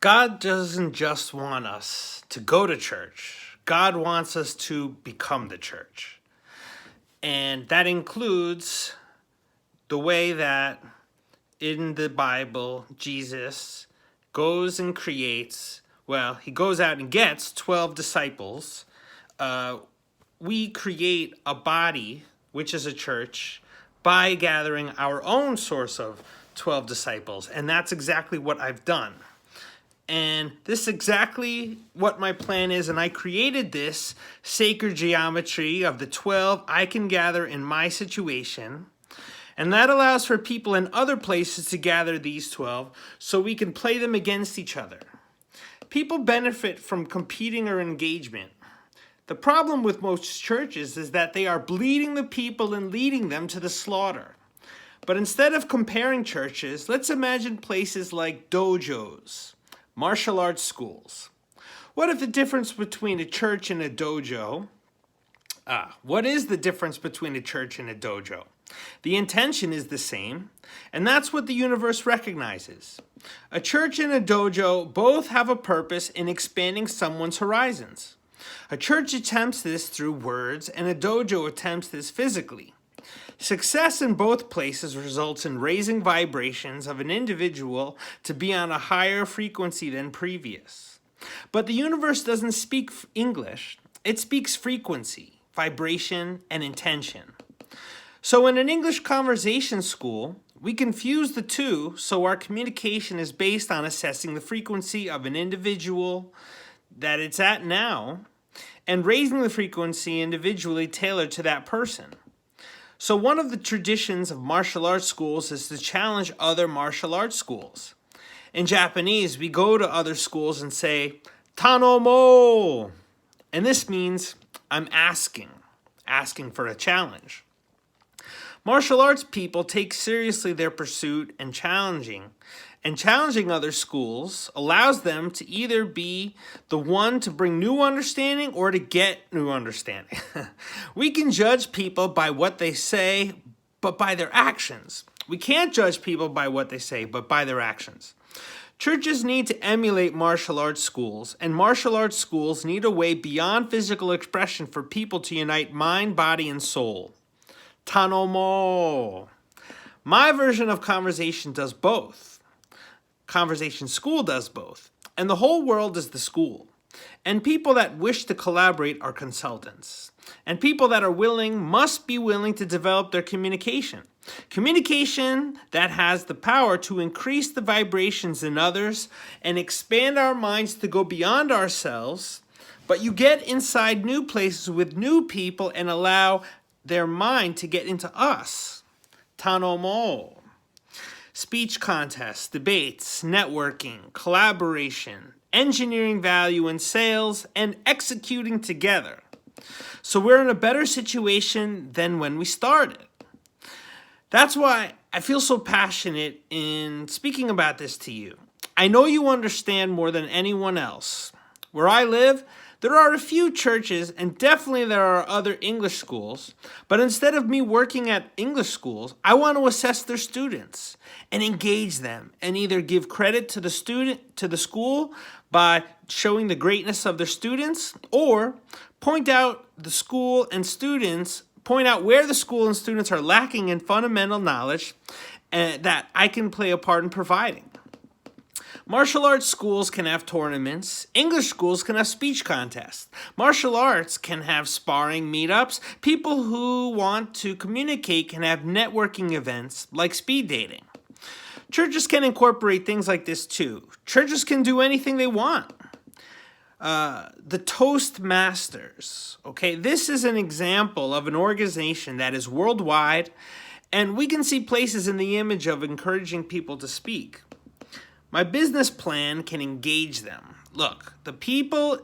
God doesn't just want us to go to church. God wants us to become the church. And that includes the way that in the Bible, Jesus goes and creates, he goes out and gets 12 disciples. We create a body, which is a church, by gathering our own source of 12 disciples. And that's exactly what I've done. And this is exactly what my plan is. And I created this sacred geometry of the 12 I can gather in my situation. And that allows for people in other places to gather these 12 so we can play them against each other. People benefit from competing or engagement. The problem with most churches is that they are bleeding the people and leading them to the slaughter. But instead of comparing churches, let's imagine places like dojos, martial arts schools. What if the difference between a church and a dojo? What is the difference between a church and a dojo? The intention is the same, and that's what the universe recognizes. A church and a dojo both have a purpose in expanding someone's horizons. A church attempts this through words, and a dojo attempts this physically. Success in both places results in raising vibrations of an individual to be on a higher frequency than previous. But the universe doesn't speak English. It speaks frequency, vibration, and intention. So in an English conversation school, we confuse the two so our communication is based on assessing the frequency of an individual that it's at now and raising the frequency individually tailored to that person. So one of the traditions of martial arts schools is to challenge other martial arts schools. In Japanese, we go to other schools and say, Tanomo! And this means I'm asking for a challenge. Martial arts people take seriously their pursuit and challenging other schools allows them to either be the one to bring new understanding or to get new understanding. We can judge people by what they say, but by their actions. We can't judge people by what they say, but by their actions. Churches need to emulate martial arts schools, and martial arts schools need a way beyond physical expression for people to unite mind, body, and soul. Tanomo. My version of conversation does both. Conversation school does both. And the whole world is the school. And people that wish to collaborate are consultants. And people that are willing must be willing to develop their communication. Communication that has the power to increase the vibrations in others and expand our minds to go beyond ourselves. But you get inside new places with new people and allow their mind to get into us. Tanomo. Speech contests, debates, networking, collaboration, engineering value in sales, and executing together. So we're in a better situation than when we started. That's why I feel so passionate in speaking about this to you. I know you understand more than anyone else. Where I live, there are a few churches, and definitely there are other English schools, but instead of me working at English schools, I want to assess their students and engage them and either give credit to the school by showing the greatness of their students, or point out where the school and students are lacking in fundamental knowledge that I can play a part in providing. Martial arts schools can have tournaments. English schools can have speech contests. Martial arts can have sparring meetups. People who want to communicate can have networking events like speed dating. Churches can incorporate things like this too. Churches can do anything they want. The Toastmasters, okay? This is an example of an organization that is worldwide, and we can see places in the image of encouraging people to speak. My business plan can engage them. Look, the problem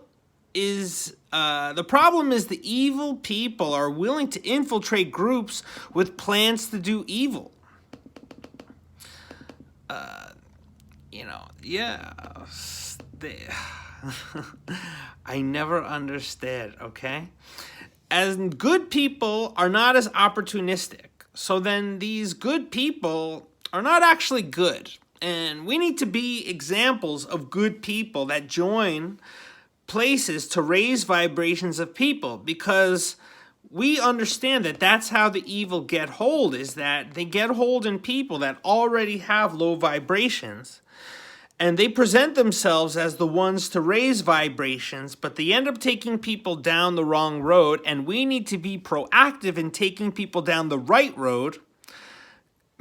is the evil people are willing to infiltrate groups with plans to do evil. I never understood, okay? And good people are not as opportunistic. So then these good people are not actually good. And we need to be examples of good people that join places to raise vibrations of people, because we understand that that's how the evil get hold, is that they get hold in people that already have low vibrations, and they present themselves as the ones to raise vibrations, but they end up taking people down the wrong road. And we need to be proactive in taking people down the right road,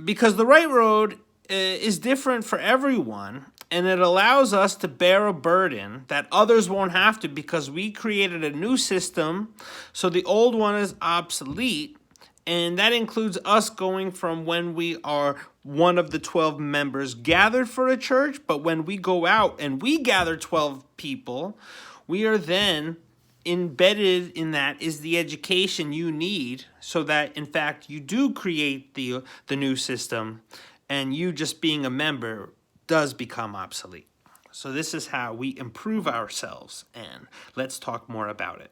because the right road is different for everyone, and it allows us to bear a burden that others won't have to, because we created a new system, so the old one is obsolete. And that includes us going from when we are one of the 12 members gathered for a church, but when we go out and we gather 12 people, we are then embedded in that is the education you need, so that in fact you do create the new system, and you just being a member does become obsolete. So this is how we improve ourselves, and let's talk more about it.